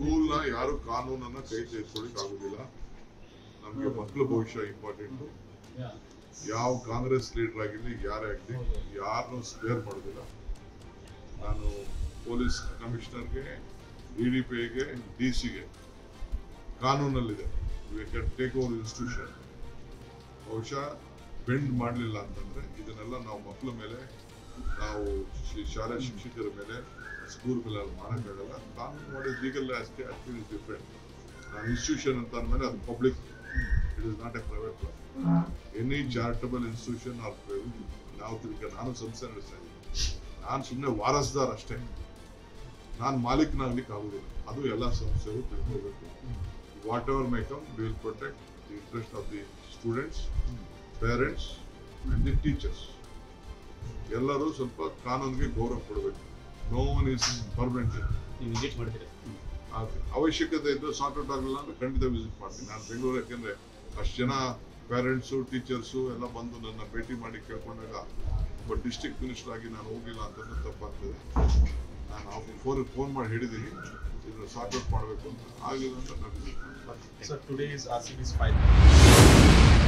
ಸ್ಕೂಲ್ನ ಯಾರು ಕಾನೂನನ್ನ ಕೈ ತೆಗೆದುಕೊಳ್ಳಿಕ್ ಆಗುದಿಲ್ಲ. ನಮ್ಗೆ ಮಕ್ಕಳ ಭವಿಷ್ಯ ಇಂಪಾರ್ಟೆಂಟ್. ಯಾವ ಕಾಂಗ್ರೆಸ್ ಲೀಡರ್ ಆಗಿರ್ಲಿ ಯಾರೇ ಆಗಲಿ ಯಾರನ್ನೂ ಸ್ಪೇರ್ ಮಾಡೋದಿಲ್ಲ. ನಾನು ಪೊಲೀಸ್ ಕಮಿಷನರ್ಗೆ, DDPಗೆ, DC-ಗೆ ಕಾನೂನಲ್ಲಿದೆ we can take over institution. ಬಹುಶಃ ಬೆಂಡ್ ಮಾಡಲಿಲ್ಲ ಅಂತಂದ್ರೆ ಇದನ್ನೆಲ್ಲ ನಾವು ಮಕ್ಕಳ ಮೇಲೆ, ನಾವು ಶಾಲಾ ಶಿಕ್ಷಕರ ಮೇಲೆ, ಸ್ಕೂಲ್ ಮೇಲೆ ಮಾಡೋಕ್ಕಾಗಲ್ಲ. ಕಾನೂನು ಮಾಡಿ ಲೀಗಲ್ ಅಷ್ಟೇ ಇಸ್ ಡಿಫ್ರೆಂಟ್. ನಾನು ಇನ್ಸ್ಟಿಟ್ಯೂಷನ್ ಅಂತ ಅಂದಮೇಲೆ ಅದು public, it is not a private. Any charitable institution or private. ನಾನು ಸಂಸ್ಥೆ ನಡೆಸ್ತಾ ಇದ್ದೀನಿ. ನಾನು ಸುಮ್ಮನೆ ವಾರಸ್ದಾರ್ ಅಷ್ಟೇ. ನಾನು ಮಾಲೀಕನಾಗ್ಲಿಕ್ಕೆ ಆಗುದಿಲ್ಲ. ಅದು ಎಲ್ಲ ಸಂಸ್ಥೆಗಳು ತಿಳ್ಕೊಳ್ಬೇಕು. Whatever may come, we will protect the interest of the students, parents and the teachers. ಎಲ್ಲರೂ ಸ್ವಲ್ಪ ಕಾನೂನಿಗೆ ಗೌರವ ಕೊಡಬೇಕು. No one is permanent. Visit ಮಾಡ್ತೀರಾ? ಅವಶ್ಯಕತೆ ಇದ್ದು ಸಾರ್ಟ್ ಔಟ್ ಆಗಲಿಲ್ಲ ಅಂದ್ರೆ ಖಂಡಿತ ವಿಸಿಟ್ ಮಾಡ್ತೀನಿ. ನಾನು ಬೆಂಗಳೂರು, ಯಾಕೆಂದ್ರೆ ಅಷ್ಟು ಜನ ಪೇರೆಂಟ್ಸು, ಟೀಚರ್ಸು ಎಲ್ಲ ಬಂದು ನನ್ನ ಭೇಟಿ ಮಾಡಿ ಕೇಳ್ಕೊಂಡಾಗ ಒಬ್ಬ ಡಿಸ್ಟ್ರಿಕ್ಟ್ ಮಿನಿಸ್ಟರ್ ಆಗಿ ನಾನು ಹೋಗಿಲ್ಲ ಅಂತಂದ್ರೆ ತಪ್ಪಾಗ್ತದೆ. ನಾನು ಫೋನ್ ಮಾಡಿ ಹೇಳಿದ್ದೀನಿ ಇದನ್ನು ಸಾರ್ಟ್ ಔಟ್ ಮಾಡಬೇಕು ಅಂತ. ಆಗಲಿಲ್ಲ ಅಂತ ನಾನು ವಿಸಿಟ್ ಮಾಡ್ತೀನಿ. Sir, today is RCB's final.